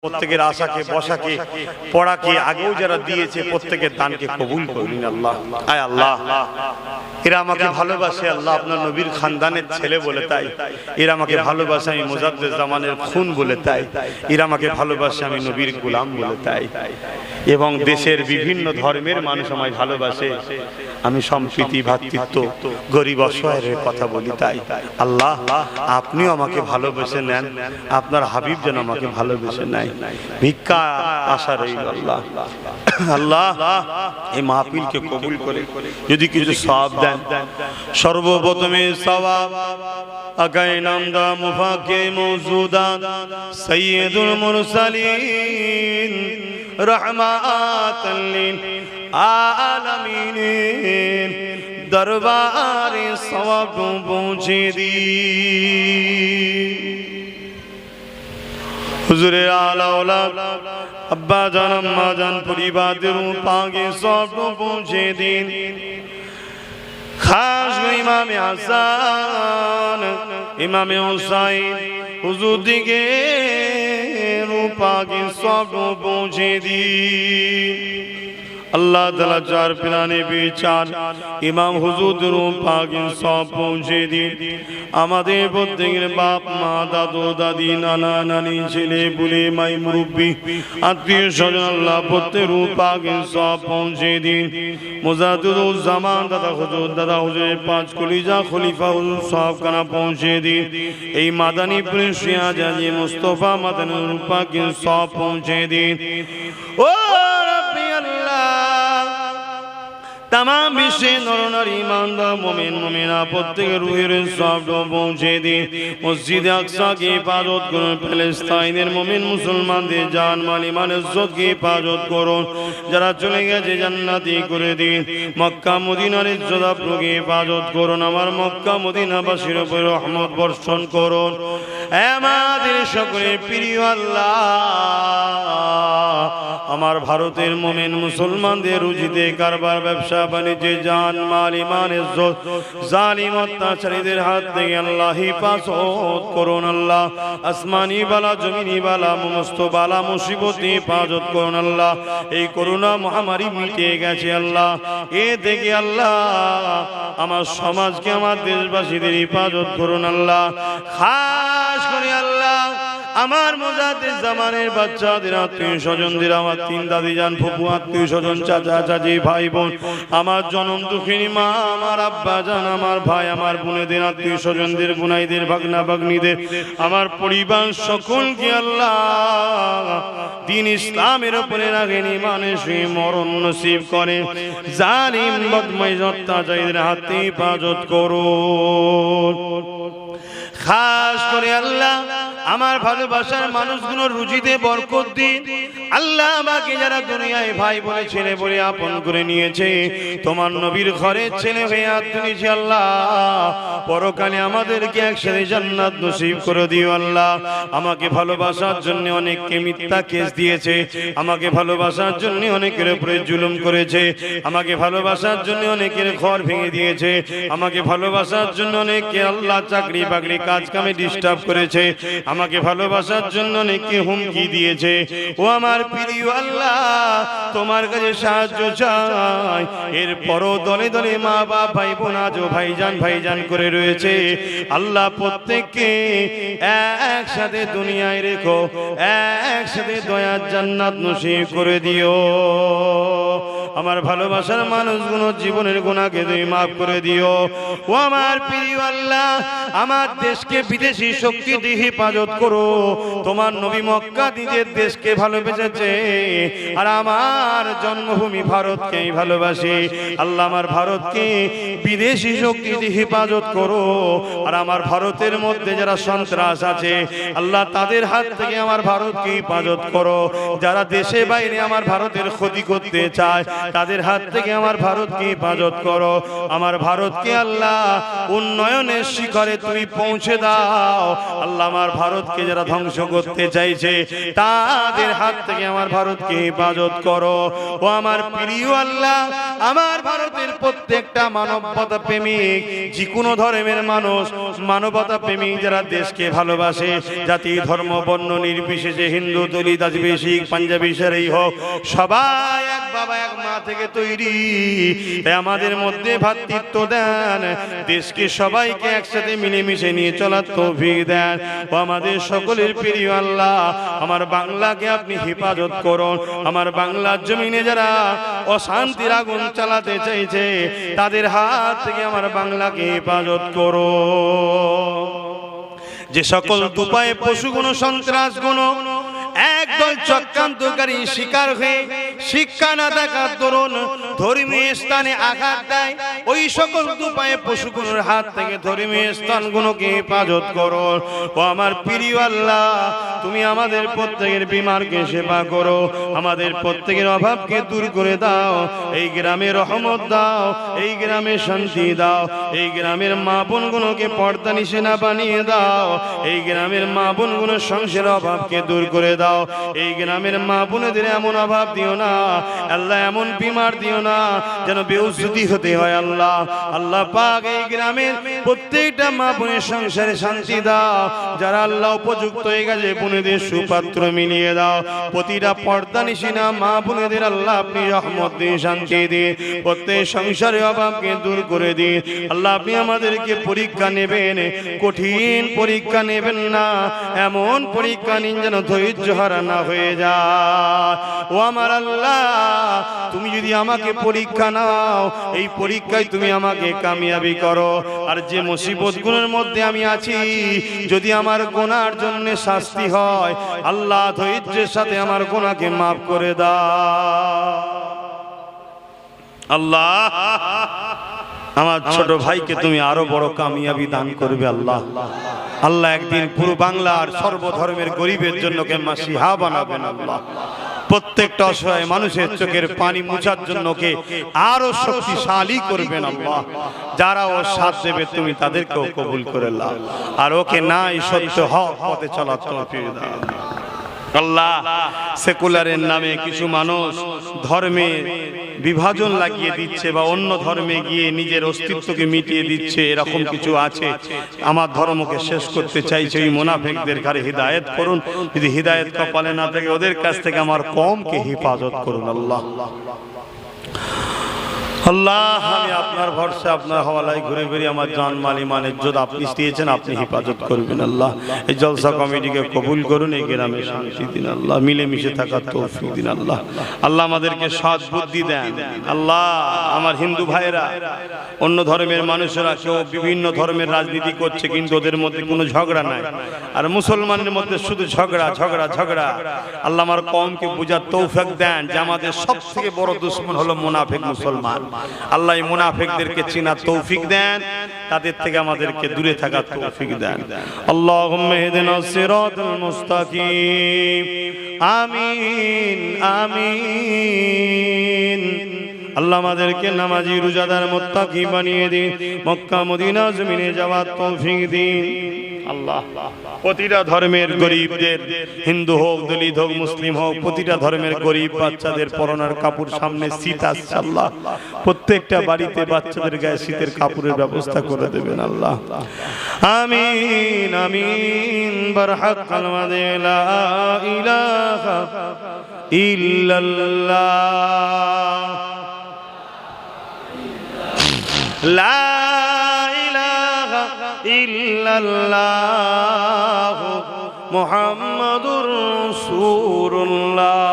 প্রত্যেকের আশাকে বসাকে পড়াকে আগেও যারা দিয়েছে প্রত্যেকের দানকে কবুল করুন আল্লাহ। আয় আল্লাহ, এরা আমাকে ভালোবাসে আল্লাহ, আপনার নবীর খানদানের ছেলে বলে তাই এরা আমাকে ভালোবাসে, আমি মুজাদ্দেদ জামানের খুন বলে তাই এরা আমাকে ভালোবাসে, আমি নবীর গোলাম বলে তাই, এবং দেশের বিভিন্ন ধর্মের মানুষ আমায় ভালোবাসে, আমি সম্প্রীতি ভ্রাতৃত্ব গরিব অসহায়ের কথা বলি তাই। আল্লাহ, আপনিও আমাকে ভালোবেসে নেন, আপনার হাবিব যেন আমাকে ভালোবেসে নেয়, ভিক্ষা আশা রইল আল্লাহ। আল্লাহ, এই মাহফিলকে কবুল করে যদি কিছু সওয়াব দেন, সর্বপ্রথমে সওয়াব আকায়ে নামদা মুফাকে মওজুদা সাইয়্যিদুল মুরসালিন রহমাতাল লিল আলামিন দরবারে সওয়াব পৌঁছে দি। হুজুরে আলা ওলাদ আব্বা জান আম্মা জান পরিবারের পাকে সওয়াব পৌঁছে দিন। খাস ইমামে হাসান ইমামে হুসাইন হুজুর দিকে পাকে সওয়াব পৌঁছে দিন। আল্লাহ তাআলা চার পিরানে বিচার ইমাম হুজুর পাকে সওয়াব পৌঁছে দিন। আমাদের প্রত্যেকের বাপ মা দাদু দাদি নানা নানি ছেলে পুলে মাই মুরব্বী আত্মীয় স্বজন আল্লাহ প্রত্যেকের পাকে সওয়াব পৌঁছে দিন। মুজাদ্দিদুল জামান দাদা হুজুরের পাঁচ কলিজা খলিফা হুজুর সওয়াব খানা পৌঁছে দিন। এই মাদানী প্রিন্স আজাজি মুস্তাফা মাদানুর পাকে সওয়াব পৌঁছে দিন। ও রব্বি আল্লাহ, तमाम विश्व नर नारी ईमानदार मोमिन मोमिना प्रत्येक रूहेर सওয়াব पहुँचे दिन। मस्जिद আকসা की हिफाजत करुन, ফিলিস্তিনের मोमिन मुसलमानদের जान माल ईमान इज्जत की हिफाजत करुन, যারা চলে গেছে জান্নাতি করে দিন। মক্কা মদিনার ইজ্জত আপনাকে হিফাজত করুন, আমার মক্কা মদিনাবাসীর উপর রহমত বর্ষণ করুন। আমাদের সকলের প্রিয় আল্লাহ, আমার ভারতের মোমিন মুসলমানদের রুজিতে কারবার ব্যবসা বাণিজ্যে জান মাল ঈমান ইজ্জত জালিম অত্যাচারীদের হাত থেকে আল্লাহ হিফাজত করুন। আল্লাহ, আসমানি বালা জমিনি বালা সমস্ত বালা মুসিবত হিফাজত করুন। আল্লাহ, এই করোনা মহামারী মিটে গেছে আল্লাহ, এ থেকে আল্লাহ আমার সমাজকে আমার দেশবাসীদের হিফাজত করুন। আল্লাহ, খাস করে আল্লাহ আমার মুজাদ্দিদ জামানের বাচ্চাদের আত্মীয় স্বজনদের, আমার তিন দাদি জান ফুফু আত্মীয় স্বজন চাচা চাচি ভাই বোন, আমার জনম দুঃখিনী মা, আমার আব্বা জান, আমার ভাই আমার বোনেদের আত্মীয় স্বজনদের বুনাইদের ভাগনা ভাগ্নিদের, আমার পরিবার সকলকে আল্লাহ দিন ইসলামের উপরে রাখেন, ইমানে সে মরণ নসিব করে, জালিম বদমাইশ অত্যাচারীদের হাতে হিফাজত করুন। খাস করে আল্লাহ আমার ভালোবাসার মানুষগুলোর রুজিতে বরকত দিন। আল্লাহ আমাকে যারা দুনিয়ায় ভাই বলে ছেলে বলে আপন করে নিয়েছে, তোমার নবীর ঘরের ছেলে হয়ে আত্মনিয়েছে আল্লাহ, পরকালে আমাদেরকে একসাথে জান্নাত নসিব করে দিও। আল্লাহ, আমাকে ভালোবাসার জন্য অনেককে মিথ্যা কেস দিয়েছে, আমাকে ভালোবাসার জন্য অনেকের উপরে জুলুম করেছে, আমাকে ভালোবাসার জন্য অনেকের ঘর ভেঙে দিয়েছে, আমাকে ভালোবাসার জন্য অনেকে আল্লাহ চাকরি বাকরি কাজ কামে ডিস্টার্ব করেছে, আমাকে ভালোবাসার জন্য অনেকে হুমকি দিয়েছে। ও আমার প্রিয় আল্লাহ, তোমার কাছে সাহায্য চাই। এরপরও দলে দলে মা বাপ ভাই বোন আজও ভাইজান করে রয়েছে। আল্লাহ, প্রত্যেককে একসাথে দুনিয়ায় রেখো, একসাথে দয়ার জান্নাত নসিব করে দিও। আমার ভালোবাসার মানুষগুলো জীবনের গুনাহকে তুমি মাফ করে দিও। ও আমার প্রিয় আল্লাহ, আমার দেশকে বিদেশি শক্তি দিয়ে হেফাজত করো। তোমার নবী মক্কা নিজের দেশকে ভালোবেসেছে, আর আমার জন্মভূমি ভারতকে ভালোবাসে। আল্লাহ, আমার ভারতকে বিদেশি শক্তি দিয়ে হেফাজত করো, আর আমার ভারতের মধ্যে যারা সন্ত্রাস আছে আল্লাহ তাদের হাত থেকে আমার ভারতকে হেফাজত করো। যারা দেশে বাইরে আমার ভারতের ক্ষতি করতে চায় তাদের হাত থেকে আমার ভারতকে হেফাজত করো। আমার ভারতকে আল্লাহ উন্নয়নের শিখরে তুমি পৌঁছে দাও। আল্লাহ আমার ভারতকে যারা ধ্বংস করতে চাইছে তাদের হাত থেকে আমার ভারতকে হেফাজত করো। ও আমার প্রিয় আল্লাহ, আমার ভারতের প্রত্যেকটা মানবতা প্রেমিক, যে কোনো ধর্মের মানুষ, মানবতা প্রেমিক যারা দেশকে ভালোবাসে, জাতি ধর্ম বর্ণ নির্বিশেষে, হিন্দু দলিত আদিবাসী পাঞ্জাবি সেরাই হোক, সবাই এক বাবা এক মা থেকে তৈরি। আমাদের মধ্যে ভ্রাতৃত্ব দেন, দেশকে সবাইকে একসাথে মিলেমিশে নিয়ে চলার তৌফিক দেন। ও আমাদের সকলের প্রিয় আল্লাহ, আমার বাংলাকে আপনি হেফাজত করুন। আমার বাংলার জমিনে যারা অশান্তির আগুন চালাতে চাইছে তাদের হাত থেকে আমার বাংলাকে হেফাজত করো। যে সকল দুপায়ে পশুগুলো সন্ত্রাসগুলো একদল চক্রান্তকারী শিকার হয়ে শিক্ষা না থাকার দরুন ধর্মীয় স্থানে আঘাত দেয়, ওই সকল দুপায়ে পশুগুলোর হাত থেকে ধর্মীয় স্থানগুলোকে হেফাজত করো। ও আমার প্রিয় আল্লাহ, তুমি আমাদের প্রত্যেকের বিমারকে সেবা করো, আমাদের প্রত্যেকের অভাবকে দূর করে দাও। এই গ্রামে রহমত দাও, এই গ্রামে শান্তি দাও, এই গ্রামের মা বোনগুলোকে পর্দা নিশানা বানিয়ে দাও, এই গ্রামের মা বোনগুলোর সংসারের অভাবকে দূর করে দাও। এই গ্রামের মা বোনেদের এমন অভাব দিও না আল্লাহ, এমন বিমার দিও না যেন বেউজ্জতি হতে হয়। আল্লাহ আল্লাহ পাক, এই গ্রামের প্রত্যেকটা মা বোনের সংসারে শান্তি দাও। যারা আল্লাহ উপযুক্ত হয়ে গেছে বোনেদের সুপাত্র মিলিয়ে দাও। প্রতিটা পর্দা নিশিনা মা বোনেদের আল্লাহ আপনি রহমত দিন, শান্তি দিন, প্রত্যেক সংসারের অভাবকে দূর করে দিন। আল্লাহ আপনি আমাদেরকে পরীক্ষা নেবেন, কঠিন পরীক্ষা নেবেন না, এমন পরীক্ষা নিন যেন ধৈর্য হারা না হয়ে যায়। ও আমার আল্লাহ, তুমি যদি আমাকে পরীক্ষা নাও, এই পরীক্ষায় তুমি আমাকে কামিয়াবি করো। আর যে মুসিবতগুলোর মধ্যে আমি আছি, যদি আমার গুনার জন্য শাস্তি হয়, আল্লাহ ধৈর্যের সাথে আমার গুনাহকে মাফ করে দাও। আল্লাহ আমার ছোট ভাইকে তুমি আরো বড় কামিয়াবি দান করবে। আল্লাহ আল্লাহ একদিন পুরো বাংলার সর্বধর্মের গরিবের জন্য কে মাসিহা বানাবেন। আল্লাহ প্রত্যেকটা অসহায় মানুষের চোখের পানি মুছার জন্য কে আরো শক্তিশালী করবেন। আল্লাহ যারা ও সাথ দেবে তুমি তাদেরকেও কবুল করে নাও, আর ওকে নাই সত্য হক পথে চলার তৌফিক দাও। আল্লাহ সেকুলারের নামে কিছু মানুষ ধর্মে বিভাজন লাগিয়ে দিচ্ছে বা অন্য ধর্মে গিয়ে নিজের অস্তিত্বকে মিটিয়ে দিচ্ছে, এরকম কিছু আছে। আমার ধর্মকে শেষ করতে চাইছে, ওই মুনাফিকদের ঘরে হিদায়াত করুন। যদি হিদায়াত কপালে না থাকে ওদের কাছ থেকে আমার কওমকে হেফাজত করুন। আল্লাহ আল্লাহ আমি আপনার ভরসা আপনার হওয়ালায় ঘুরে বেরিয়ে আমার জান মাল ইমান ইজ্জত আপনি দিয়েছেন, আপনি হেফাজত করবেন। আল্লাহ এই জলসা কমিটিকে কবুল করুন, এই গ্রামে শান্তি দিন। আল্লাহ মিলেমিশে থাকার তৌফিক দিন। আল্লাহ আল্লাহ আমাদেরকে সৎ বুদ্ধি দেন। আল্লাহ আমার হিন্দু ভাইরা, অন্য ধর্মের মানুষেরা কেউ বিভিন্ন ধর্মের রাজনীতি করছে, কিন্তু ওদের মধ্যে কোনো ঝগড়া নাই, আর মুসলমানের মধ্যে শুধু ঝগড়া ঝগড়া ঝগড়া। আল্লাহ আমার কওমকে বুঝার তৌফিক দেন যে আমাদের সবথেকে বড় দুশমন হলো মুনাফিক মুসলমান। আল্লাহ এই মুনাফিকদেরকে চিনার তৌফিক দেন, তাদের থেকে আমাদেরকে দূরে থাকার তৌফিক দেন। আল্লাহুম্মা ইহদিনাস সিরাতাল মুস্তাকিম। আমিন আমিন। আল্লাহ আমাদেরকে নামাজি রোজাদার মুত্তাকি বানিয়ে দিন, মক্কা মদিনা জমিনে যাওয়ার তৌফিক দিন। আল্লাহ প্রতিটা ধর্মের গরিবদের, হিন্দু হোক দলিত হোক মুসলিম হোক, প্রতিটা ধর্মের গরিব বাচ্চাদের পরনার কাপড় সামনে শীত আসছে, আল্লাহ প্রত্যেকটা বাড়িতে বাচ্চাদের গায়ে শীতের কাপড়ের ব্যবস্থা করে দেবেন। আল্লাহ আমিন আমিন। বারহাক কালমাতে লা ইলাহা ইল্লাল্লাহ, লা ইলাহা ইল্লাল্লাহ মুহাম্মাদুর রাসূলুল্লাহ।